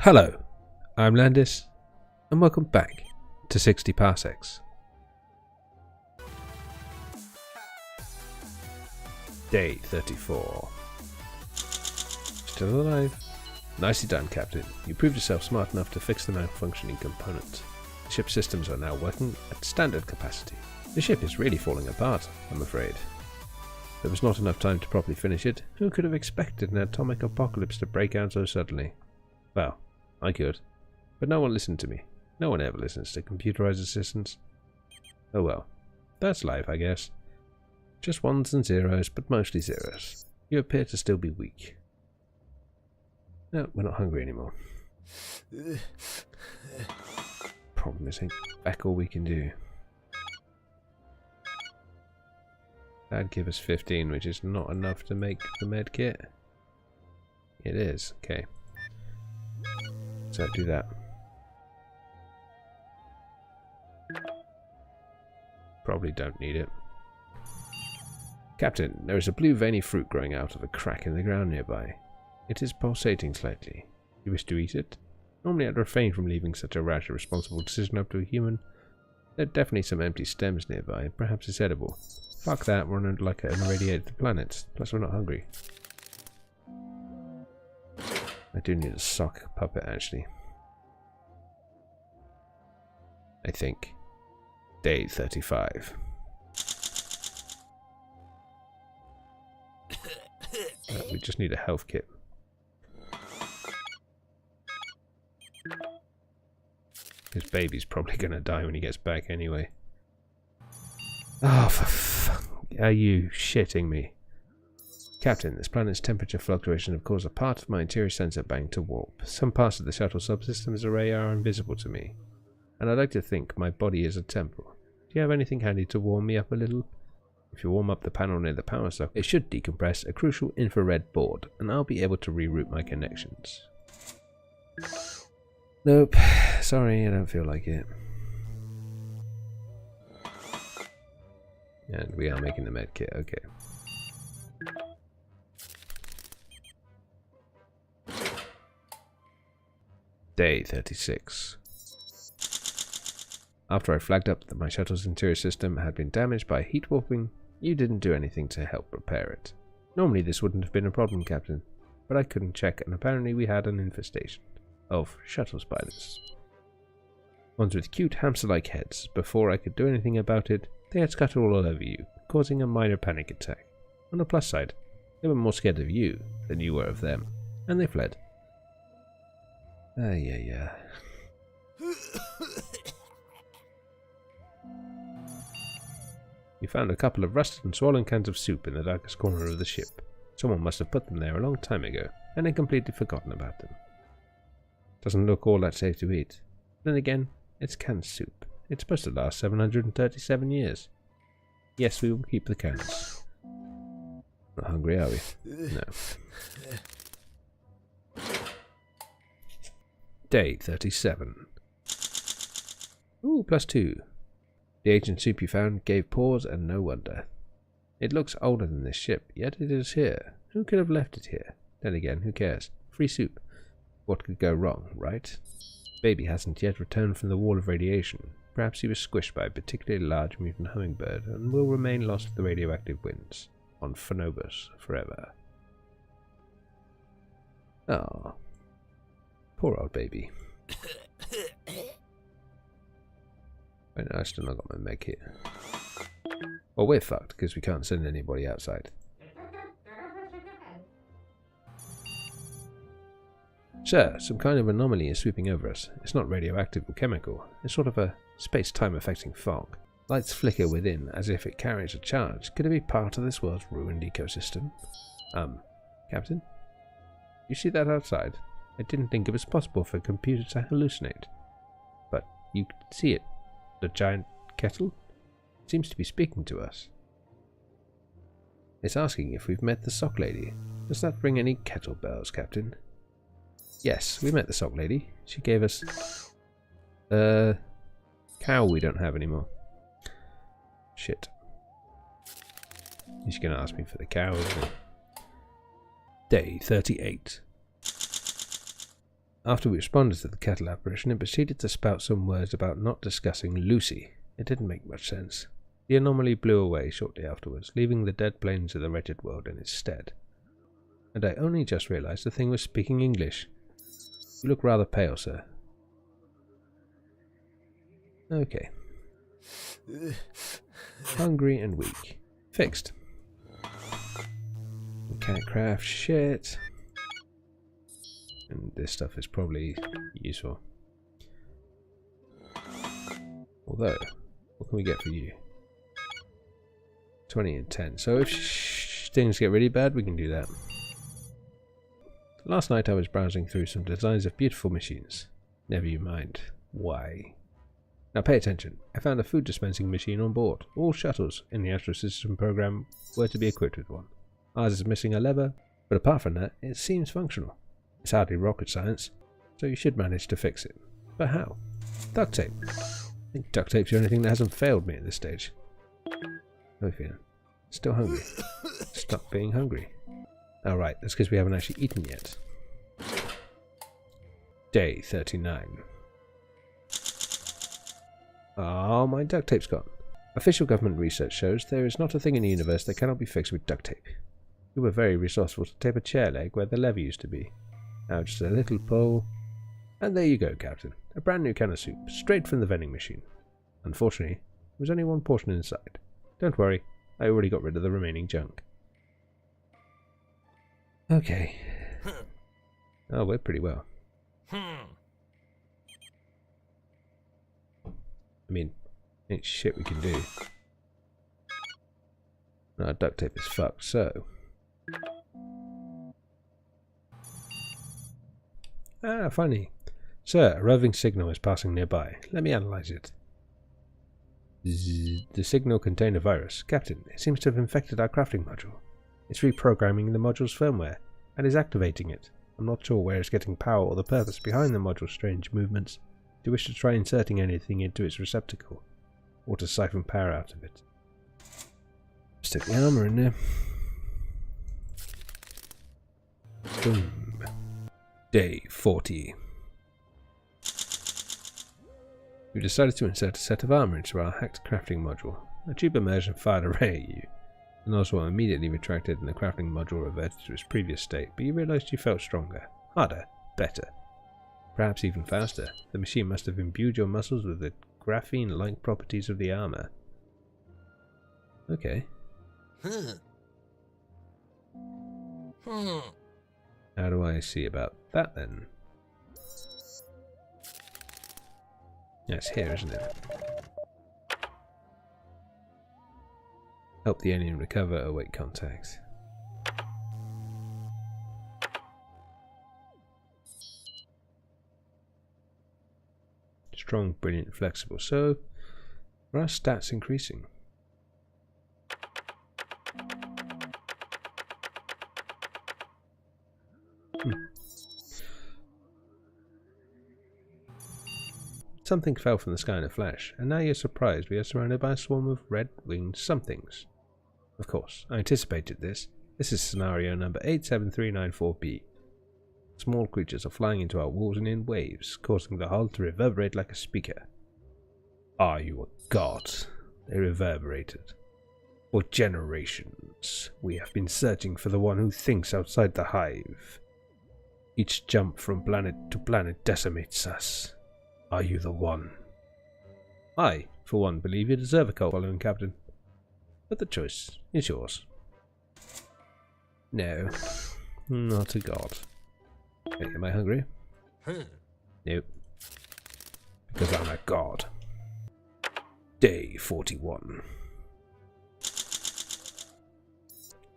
Hello, I'm Landis, and welcome back to 60 Parsecs. Day 34. Still alive? Nicely done, Captain. You proved yourself smart enough to fix the malfunctioning component. The ship's systems are now working at standard capacity. The ship is really falling apart, I'm afraid. There was not enough time to properly finish it. Who could have expected an atomic apocalypse to break out so suddenly? Well, I could. But no one listened to me. No one ever listens to computerized assistants. Oh well. That's life, I guess. Just ones and zeros, but mostly zeros. You appear to still be weak. No, we're not hungry anymore. Problem is, ain't back all we can do. That'd give us 15, which is not enough to make the med kit. It is, okay. So do that. Probably don't need it. Captain, there is a blue veiny fruit growing out of a crack in the ground nearby. It is pulsating slightly. You wish to eat it? Normally I'd refrain from leaving such a rash irresponsible decision up to a human. There are definitely some empty stems nearby. Perhaps it's edible. Fuck that, we're on like an irradiated planet. Plus we're not hungry. I do need a sock puppet, actually. I think. Day 35. We just need a health kit. His baby's probably going to die when he gets back anyway. Oh, for fuck. Are you shitting me? Captain, this planet's temperature fluctuations have caused a part of my interior sensor bank to warp. Some parts of the shuttle subsystem's array are invisible to me, and I'd like to think my body is a temple. Do you have anything handy to warm me up a little? If you warm up the panel near the power socket, it should decompress a crucial infrared board, and I'll be able to reroute my connections. Nope. Sorry, I don't feel like it. And we are making the med kit, okay. Day 36. After I flagged up that my shuttle's interior system had been damaged by heat warping, you didn't do anything to help repair it. Normally this wouldn't have been a problem, Captain, but I couldn't check, and apparently we had an infestation of shuttle spiders. Ones with cute hamster-like heads. Before I could do anything about it, they had scuttled all over you, causing a minor panic attack. On the plus side, they were more scared of you than you were of them, and they fled. Yeah. You found a couple of rusted and swollen cans of soup in the darkest corner of the ship. Someone must have put them there a long time ago, and then completely forgotten about them. Doesn't look all that safe to eat. Then again, it's canned soup. It's supposed to last 737 years. Yes, we will keep the cans. Not hungry, are we? No. Day 37. Ooh, +2. The ancient soup you found gave pause, and no wonder. It looks older than this ship, yet it is here. Who could have left it here? Then again, who cares? Free soup. What could go wrong, right? Baby hasn't yet returned from the wall of radiation. Perhaps he was squished by a particularly large mutant hummingbird and will remain lost to the radioactive winds on Phobos forever. Ah, poor old baby. Wait, no, I still not got my meg kit. Well, we're fucked because we can't send anybody outside. Sir, some kind of anomaly is sweeping over us. It's not radioactive or chemical. It's sort of a space-time affecting fog. Lights flicker within as if it carries a charge. Could it be part of this world's ruined ecosystem? Captain? You see that outside? I didn't think it was possible for a computer to hallucinate. But you can see it. The giant kettle? It seems to be speaking to us. It's asking if we've met the sock lady. Does that ring any kettle bells, Captain? Yes, we met the sock lady. She gave us cow we don't have anymore. Shit. He's gonna ask me for the cow, isn't he? Day 38. After we responded to the kettle apparition, it proceeded to spout some words about not discussing Lucy. It didn't make much sense. The anomaly blew away shortly afterwards, leaving the dead plains of the wretched world in its stead. And I only just realized the thing was speaking English. You look rather pale, sir. Okay. Hungry and weak. Fixed. Mechanic craft shit. And this stuff is probably useful. Although, what can we get for you? 20 and 10. So if things get really bad, we can do that. Last night I was browsing through some designs of beautiful machines. Never you mind why. Now pay attention. I found a food dispensing machine on board. All shuttles in the Astro System program were to be equipped with one. Ours is missing a lever, but apart from that, it seems functional. It's hardly rocket science, so you should manage to fix it. But how? Duct tape. I think duct tape's the only thing that hasn't failed me at this stage. How are you feeling? Still hungry? Stop being hungry. Oh right, that's because we haven't actually eaten yet. Day 39. Oh, my duct tape's gone. Official government research shows there is not a thing in the universe that cannot be fixed with duct tape. We were very resourceful to tape a chair leg where the lever used to be. Now just a little pull, and there you go, Captain. A brand new can of soup, straight from the vending machine. Unfortunately, there was only one portion inside. Don't worry, I already got rid of the remaining junk. Okay. Oh, we're pretty well. I mean, ain't shit we can do. Our duct tape is fucked, so... Ah, funny. Sir, a roving signal is passing nearby. Let me analyze it. The signal contained a virus. Captain, it seems to have infected our crafting module. It's reprogramming the module's firmware, and is activating it. I'm not sure where it's getting power or the purpose behind the module's strange movements. Do you wish to try inserting anything into its receptacle, or to siphon power out of it? Stick the armor in there. Boom. Day 40. We've decided to insert a set of armor into our hacked crafting module. A tube emerged and fired a ray at you. The nozzle immediately retracted and the crafting module reverted to its previous state, but you realized you felt stronger, harder, better. Perhaps even faster. The machine must have imbued your muscles with the graphene-like properties of the armor. Okay. How do I see about that then? Yeah, it's here, isn't it? Help the alien recover, await contact. Strong, brilliant, flexible. So, are our stats increasing? Something fell from the sky in a flash, and now you're surprised we are surrounded by a swarm of red-winged somethings. Of course, I anticipated this. This is scenario number 87394B. Small creatures are flying into our walls and in waves, causing the hull to reverberate like a speaker. Are you a god? They reverberated. For generations, we have been searching for the one who thinks outside the hive. Each jump from planet to planet decimates us. Are you the one? I, for one, believe you deserve a cult following, Captain. But the choice is yours. No, not a god. Hey, am I hungry? Nope. Because I'm a god. Day 41.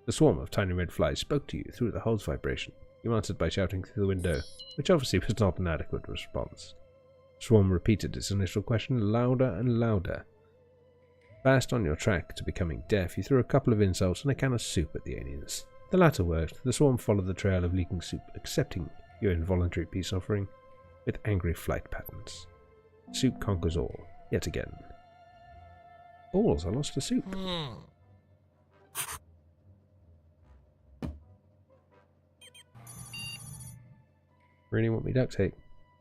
The swarm of tiny red flies spoke to you through the hull's vibration. You answered by shouting through the window, which obviously was not an adequate response. The swarm repeated its initial question louder and louder. Fast on your track to becoming deaf, you threw a couple of insults and a can of soup at the aliens. The latter worked. The swarm followed the trail of leaking soup, accepting your involuntary peace offering with angry flight patterns. Soup conquers all, yet again. Balls, I lost to soup. Really want me duct tape?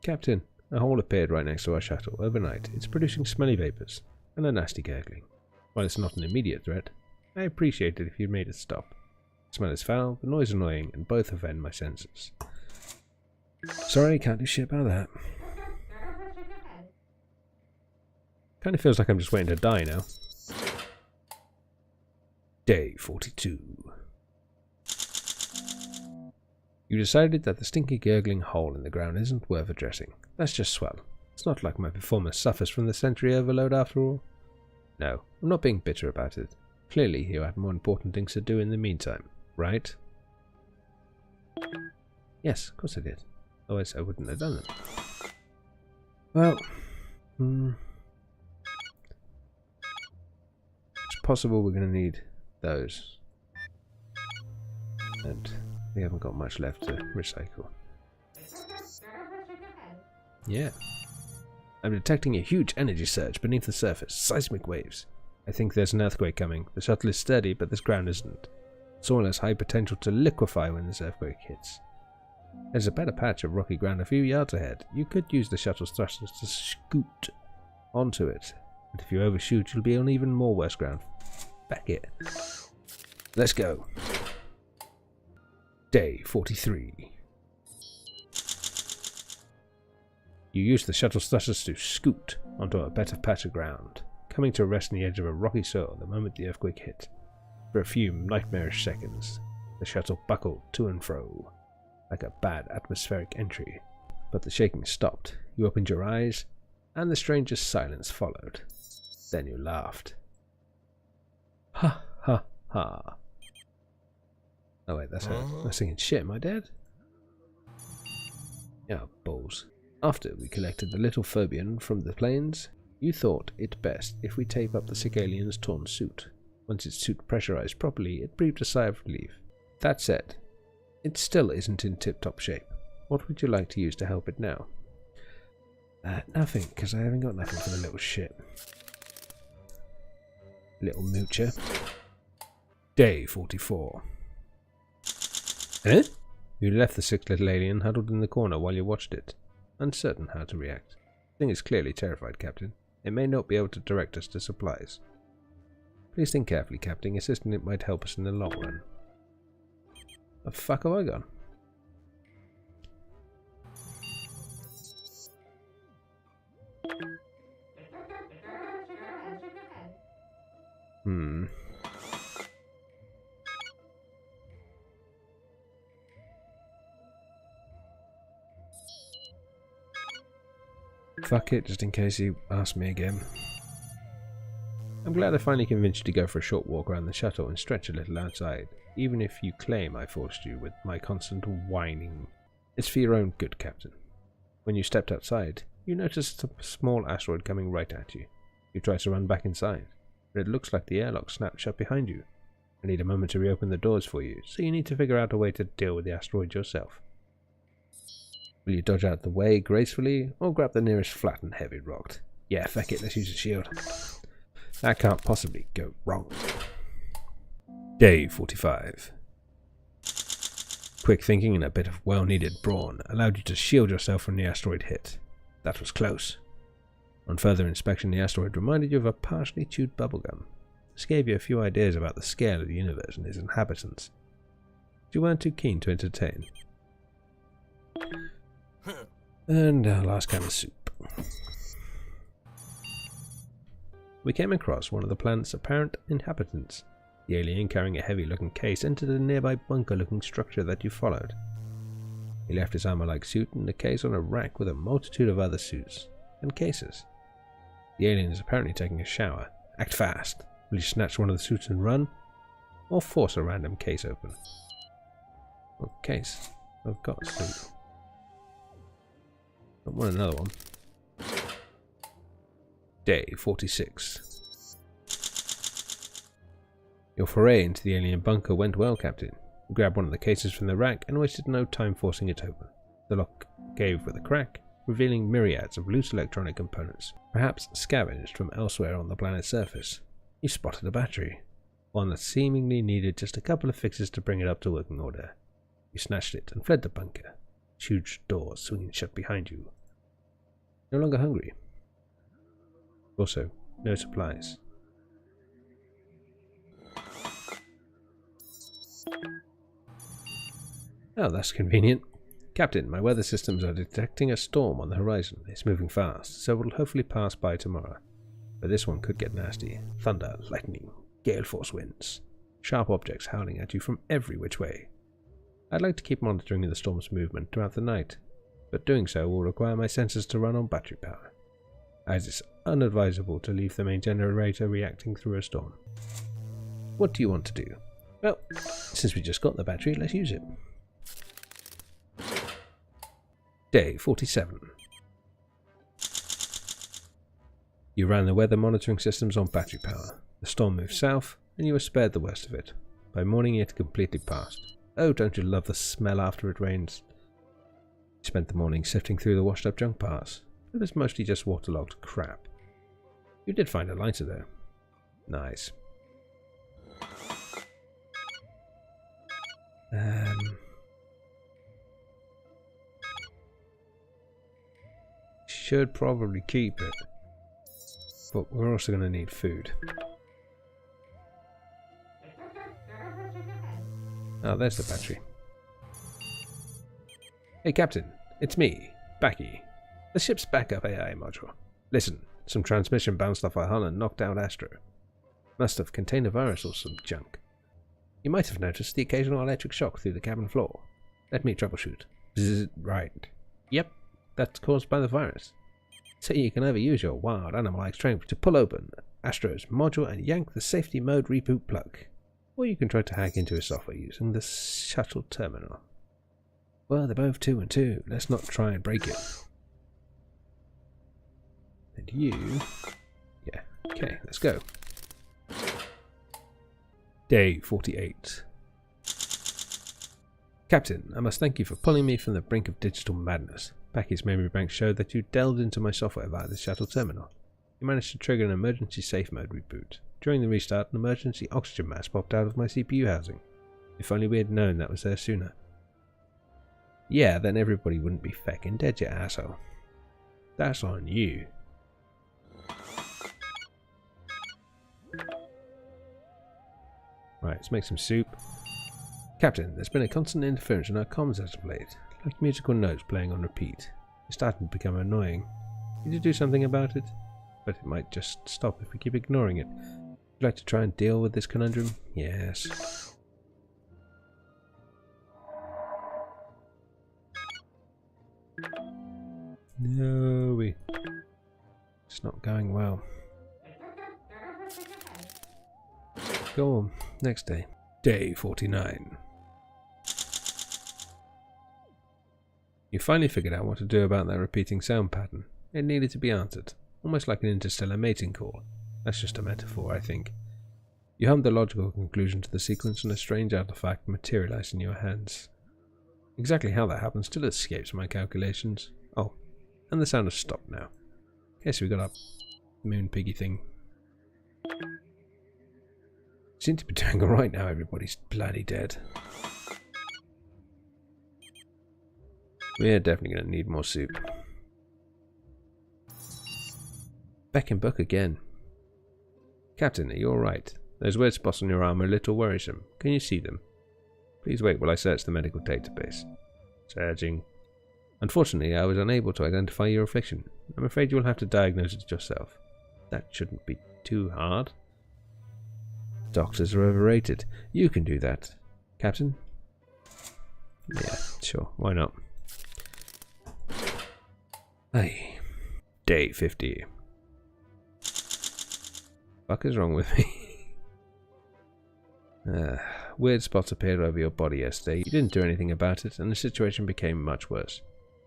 Captain, a hole appeared right next to our shuttle overnight. It's producing smelly vapours and a nasty gurgling. While it's not an immediate threat, I appreciate it if you made it stop. The smell is foul, the noise annoying, and both offend my senses. Sorry, can't do shit about that. Kind of feels like I'm just waiting to die now. Day 42. You decided that the stinky gurgling hole in the ground isn't worth addressing. That's just swell. It's not like my performance suffers from the sensory overload after all. No, I'm not being bitter about it. Clearly you had more important things to do in the meantime, right? Yes, of course I did. Otherwise I wouldn't have done it. Well, it's possible we're going to need those. And we haven't got much left to recycle. Yeah. I'm detecting a huge energy surge beneath the surface. Seismic waves. I think there's an earthquake coming. The shuttle is sturdy, but this ground isn't. Soil has high potential to liquefy when this earthquake hits. There's a better patch of rocky ground a few yards ahead. You could use the shuttle's thrusters to scoot onto it. But if you overshoot, you'll be on even more worse ground. Back it. Let's go. Day 43. You use the shuttle's thrusters to scoot onto a better patch of ground, coming to rest on the edge of a rocky soil the moment the earthquake hit. For a few nightmarish seconds, the shuttle buckled to and fro, like a bad atmospheric entry. But the shaking stopped. You opened your eyes, and the strangest silence followed. Then you laughed. Ha ha ha. Oh wait, that's her. I was thinking, shit, am I dead? Yeah, balls. After we collected the little phobian from the plains, you thought it best if we tape up the sick alien's torn suit. Once its suit pressurized properly, it breathed a sigh of relief. That said, it still isn't in tip-top shape. What would you like to use to help it now? Nothing, because I haven't got nothing for the little shit. Little moocher. Day 44. Eh? You left the sick little alien huddled in the corner while you watched it, uncertain how to react. The thing is clearly terrified, Captain. It may not be able to direct us to supplies. Please think carefully, Captain. Assisting it might help us in the long run. The fuck have I gone? Fuck it, just in case you ask me again. I'm glad I finally convinced you to go for a short walk around the shuttle and stretch a little outside, even if you claim I forced you with my constant whining. It's for your own good, Captain. When you stepped outside, you noticed a small asteroid coming right at you. You tried to run back inside, but it looks like the airlock snapped shut behind you. I need a moment to reopen the doors for you, so you need to figure out a way to deal with the asteroid yourself. Will you dodge out the way gracefully, or grab the nearest flat and heavy rock? Yeah, fuck it, let's use a shield. That can't possibly go wrong. Day 45. Quick thinking and a bit of well-needed brawn allowed you to shield yourself from the asteroid hit. That was close. On further inspection, the asteroid reminded you of a partially chewed bubblegum. This gave you a few ideas about the scale of the universe and its inhabitants. But you weren't too keen to entertain. And our last can of soup. We came across one of the planet's apparent inhabitants. The alien, carrying a heavy-looking case, entered a nearby bunker-looking structure that you followed. He left his armor-like suit and the case on a rack with a multitude of other suits and cases. The alien is apparently taking a shower. Act fast. Will you snatch one of the suits and run? Or force a random case open? What case? I've got a suit. I want another one. Day 46. Your foray into the alien bunker went well, Captain. You grabbed one of the cases from the rack and wasted no time forcing it open. The lock gave with a crack, revealing myriads of loose electronic components, perhaps scavenged from elsewhere on the planet's surface. You spotted a battery, one that seemingly needed just a couple of fixes to bring it up to working order. You snatched it and fled the bunker. Huge doors swinging shut behind you. No longer hungry. Also, no supplies. Oh, that's convenient. Captain, my weather systems are detecting a storm on the horizon. It's moving fast, so it will hopefully pass by tomorrow. But this one could get nasty. Thunder, lightning, gale force winds. Sharp objects howling at you from every which way. I'd like to keep monitoring the storm's movement throughout the night, but doing so will require my sensors to run on battery power, as it's unadvisable to leave the main generator reacting through a storm. What do you want to do? Well, since we just got the battery, let's use it. Day 47. You ran the weather monitoring systems on battery power. The storm moved south, and you were spared the worst of it. By morning it had completely passed. Oh, don't you love the smell after it rains? You spent the morning sifting through the washed up junk piles. It was mostly just waterlogged crap. You did find a lighter though. Nice. Should probably keep it, but we're also going to need food. Oh, there's the battery. Hey Captain, it's me, Backy. The ship's backup AI module. Listen, some transmission bounced off our hull and knocked out Astro. Must have contained a virus or some junk. You might have noticed the occasional electric shock through the cabin floor. Let me troubleshoot. Bzzz, right. Yep, that's caused by the virus. So you can either use your wild animal-like strength to pull open Astro's module and yank the safety mode reboot plug, or you can try to hack into his software using the shuttle terminal. Well, they're both 2 and 2. Let's not try and break it. And you... Yeah, okay, let's go. Day 48. Captain, I must thank you for pulling me from the brink of digital madness. Backy's memory bank showed that you delved into my software via the shuttle terminal. You managed to trigger an emergency safe mode reboot. During the restart, an emergency oxygen mask popped out of my CPU housing. If only we had known that was there sooner. Yeah, then everybody wouldn't be fecking dead, you asshole. That's on you. Right, let's make some soup. Captain, there's been a constant interference in our comms as of late, like musical notes playing on repeat. It's starting to become annoying. Need to do something about it? But it might just stop if we keep ignoring it. Would you like to try and deal with this conundrum? Yes. No, it's not going well. Go on, next day. Day 49. You finally figured out what to do about that repeating sound pattern. It needed to be answered, almost like an interstellar mating call. That's just a metaphor, I think. You hummed the logical conclusion to the sequence and a strange artifact materialized in your hands. Exactly how that happened still escapes my calculations. Oh, and the sound has stopped now. Okay, so we got our moon piggy thing. Seem to be doing alright now, everybody's bloody dead. We're definitely going to need more soup. Back in book again. Captain, are you alright? Those weird spots on your arm are a little worrisome. Can you see them? Please wait while I search the medical database. Searching. Unfortunately, I was unable to identify your affliction. I'm afraid you will have to diagnose it yourself. That shouldn't be too hard. Doctors are overrated. You can do that. Captain? Yeah, sure. Why not? Hey. Day 50. Fuck is wrong with me? Weird spots appeared over your body yesterday. You didn't do anything about it, and the situation became much worse.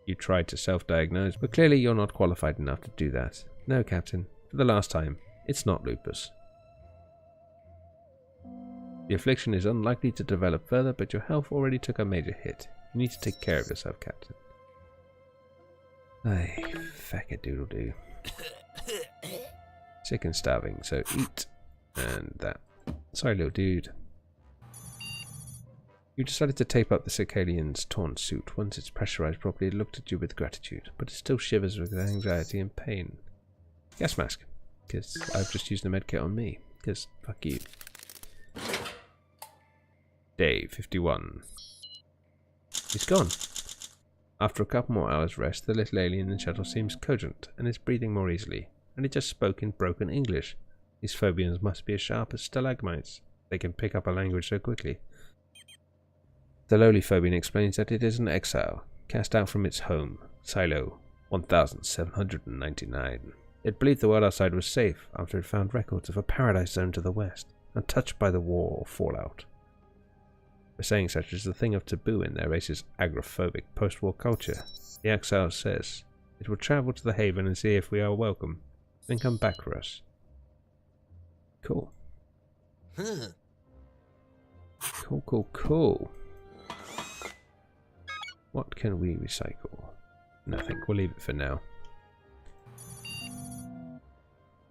You tried to self-diagnose, but clearly you're not qualified enough to do that. No, Captain. For the last time, it's not lupus. The affliction is unlikely to develop further, but your health already took a major hit. You need to take care of yourself, Captain. Ay, feck-a-doodle-doo. Sick and starving, so eat. And that. Sorry, little dude. You decided to tape up the Cicalian's torn suit. Once it's pressurized properly, it looked at you with gratitude, but it still shivers with anxiety and pain. Gas mask, because I've just used the medkit on me, because fuck you. Day 51. He's gone. After a couple more hours rest, the little alien in the shuttle seems cogent, and is breathing more easily, and he just spoke in broken English. These phobians must be as sharp as stalagmites. They can pick up a language so quickly. The lowly Phobian explains that it is an exile, cast out from its home, Silo 1799. It believed the world outside was safe after it found records of a paradise zone to the west, untouched by the war or fallout. The saying such is a thing of taboo in their race's agoraphobic post-war culture. The exile says it will travel to the haven and see if we are welcome, then come back for us. Cool. Cool. What can we recycle? Nothing. We'll leave it for now.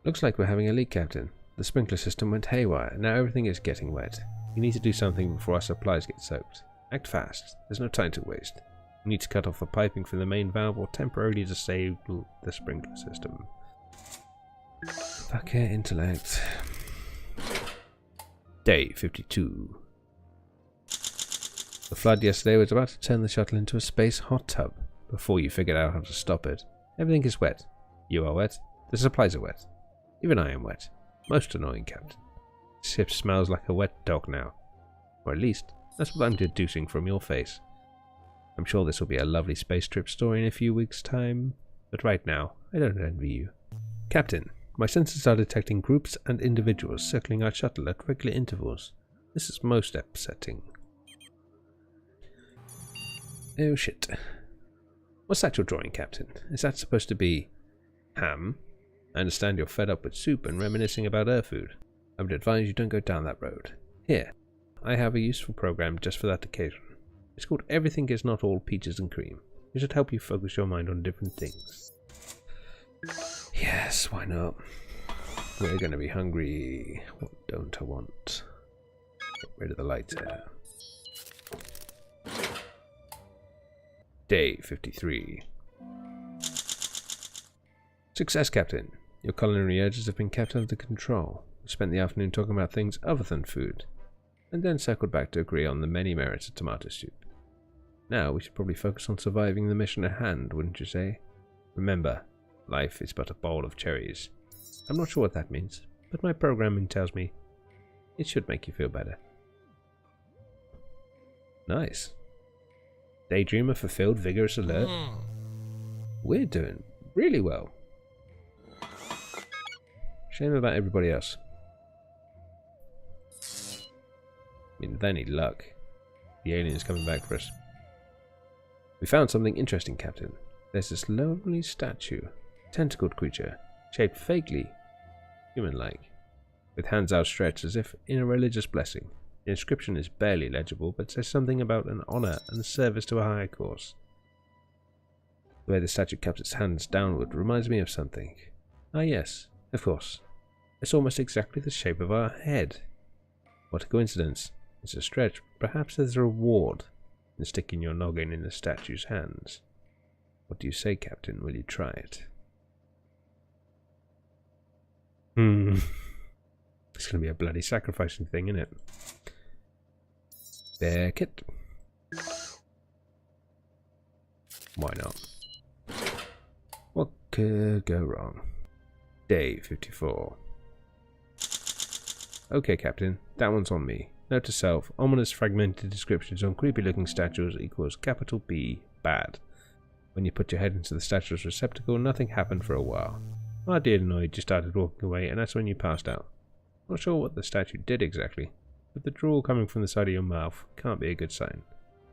Looks like we're having a leak, Captain. The sprinkler system went haywire. Now everything is getting wet. We need to do something before our supplies get soaked. Act fast. There's no time to waste. We need to cut off the piping from the main valve or temporarily disable the sprinkler system. Fuck it, intellect. Day 52. The flood yesterday was about to turn the shuttle into a space hot tub before you figured out how to stop it. Everything is wet. You are wet. The supplies are wet. Even I am wet. Most annoying, Captain. The ship smells like a wet dog now. Or at least, that's what I'm deducing from your face. I'm sure this will be a lovely space trip story in a few weeks' time, but right now, I don't envy you. Captain, my sensors are detecting groups and individuals circling our shuttle at regular intervals. This is most upsetting. Oh shit. What's that you're drawing, Captain? Is that supposed to be ham? I understand you're fed up with soup and reminiscing about Earth food. I would advise you don't go down that road. Here, I have a useful program just for that occasion. It's called Everything Is Not All Peaches and Cream. It should help you focus your mind on different things. Yes, why not? We're going to be hungry. What don't I want? Get rid of the lighter. Day 53. Success, Captain. Your culinary urges have been kept under control. We spent the afternoon talking about things other than food, and then circled back to agree on the many merits of tomato soup. Now we should probably focus on surviving the mission at hand, wouldn't you say? Remember, life is but a bowl of cherries. I'm not sure what that means, but my programming tells me it should make you feel better. Nice. Daydreamer fulfilled, vigorous alert. We're doing really well. Shame about everybody else. I mean, they need luck. The alien is coming back for us. We found something interesting, Captain. There's this lonely statue, tentacled creature, shaped vaguely human-like, with hands outstretched as if in a religious blessing. The inscription is barely legible, but says something about an honor and service to a higher cause. The way the statue kept its hands downward reminds me of something. Ah yes, of course. It's almost exactly the shape of our head. What a coincidence. It's a stretch. Perhaps there's a reward in sticking your noggin in the statue's hands. What do you say, Captain? Will you try it? It's going to be a bloody sacrificing thing, isn't it? Beckett. Why not? What could go wrong? Day 54. Okay, Captain, that one's on me. Note to self, ominous fragmented descriptions on creepy looking statues equals capital B, bad. When you put your head into the statue's receptacle, nothing happened for a while. Hardly annoyed, you started walking away, and that's when you passed out. Not sure what the statue did exactly, but the drool coming from the side of your mouth can't be a good sign.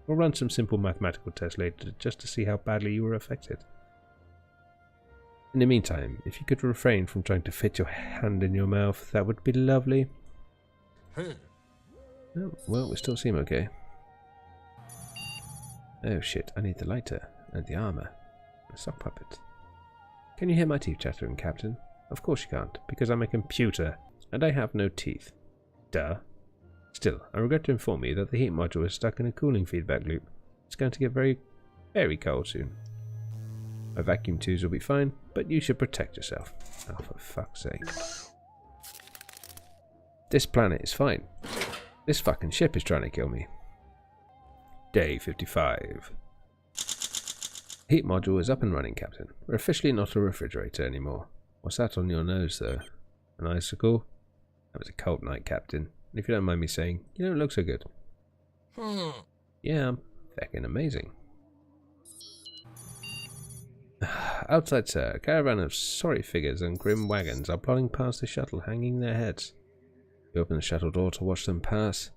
We'll run some simple mathematical tests later just to see how badly you were affected. In the meantime, if you could refrain from trying to fit your hand in your mouth, that would be lovely. Oh, well, we still seem okay. Oh shit, I need the lighter and the armor. A sock puppet. Can you hear my teeth chattering, Captain? Of course you can't, because I'm a computer, and I have no teeth. Duh. Still, I regret to inform you that the heat module is stuck in a cooling feedback loop. It's going to get very, very cold soon. My vacuum tubes will be fine, but you should protect yourself. Oh, for fuck's sake. This planet is fine. This fucking ship is trying to kill me. Day 55. Heat module is up and running, Captain. We're officially not a refrigerator anymore. What's that on your nose, sir? An icicle? That was a cold night, Captain. And if you don't mind me saying, you don't look so good. Yeah, I'm fucking amazing. Outside, sir, a caravan of sorry figures and grim wagons are plodding past the shuttle, hanging their heads. You open the shuttle door to watch them pass.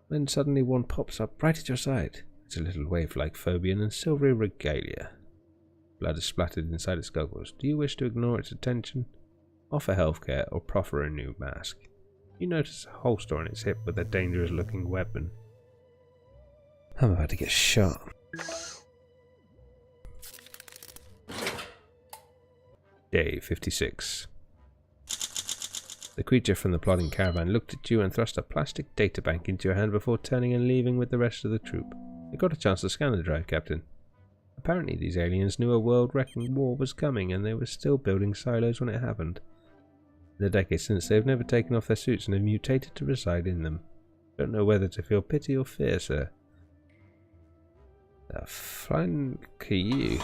Then suddenly one pops up right at your side. It's a little waif-like Phobian in silvery regalia. Blood is splattered inside its goggles. Do you wish to ignore its attention, offer healthcare, or proffer a new mask? You notice a holster on its hip with a dangerous-looking weapon. I'm about to get shot. Day 56. The creature from the plodding caravan looked at you and thrust a plastic databank into your hand before turning and leaving with the rest of the troop. They got a chance to scan the drive, Captain. Apparently these aliens knew a world-wrecking war was coming and they were still building silos when it happened. In the decades since, they have never taken off their suits and have mutated to reside in them. Don't know whether to feel pity or fear, sir. Fine to you.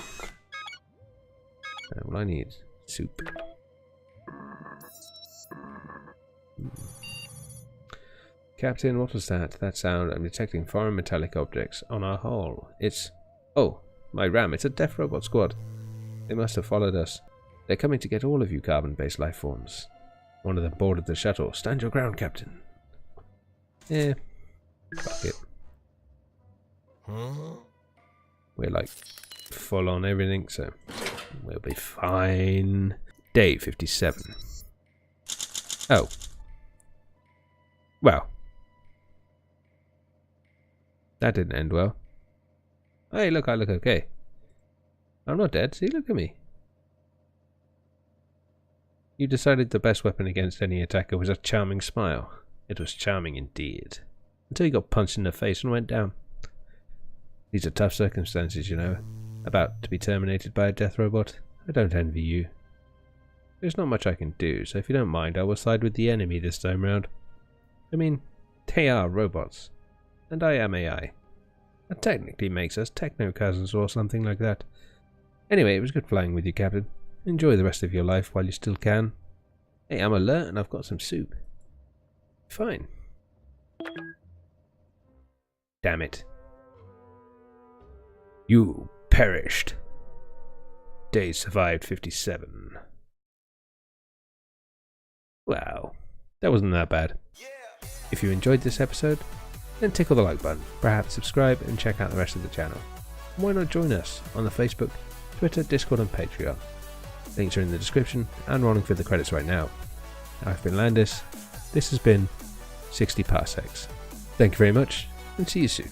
Well, I need soup. Captain, what was that? That sound? I'm detecting foreign metallic objects on our hull. It's... Oh, my ram. It's a death robot squad. They must have followed us. They're coming to get all of you carbon-based life forms. One of them boarded the shuttle. Stand your ground, Captain. Yeah. Fuck it. We're like full on everything, so we'll be fine. Day 57. Oh. Well. That didn't end well. Hey, look, I look okay. I'm not dead. See, look at me. You decided the best weapon against any attacker was a charming smile. It was charming indeed. Until you got punched in the face and went down. These are tough circumstances, you know. About to be terminated by a death robot. I don't envy you. There's not much I can do, so if you don't mind, I will side with the enemy this time round. I mean, they are robots. And I am AI. That technically makes us techno-cousins or something like that. Anyway, it was good flying with you, Captain. Enjoy the rest of your life while you still can. Hey, I'm alert and I've got some soup. Fine. Damn it. You perished. Days survived 57. Wow, that wasn't that bad. If you enjoyed this episode, then tickle the like button, perhaps subscribe and check out the rest of the channel. Why not join us on the Facebook, Twitter, Discord and Patreon. Links are in the description and rolling through the credits right now. I've been Landis, this has been 60 Parsecs. Thank you very much and see you soon.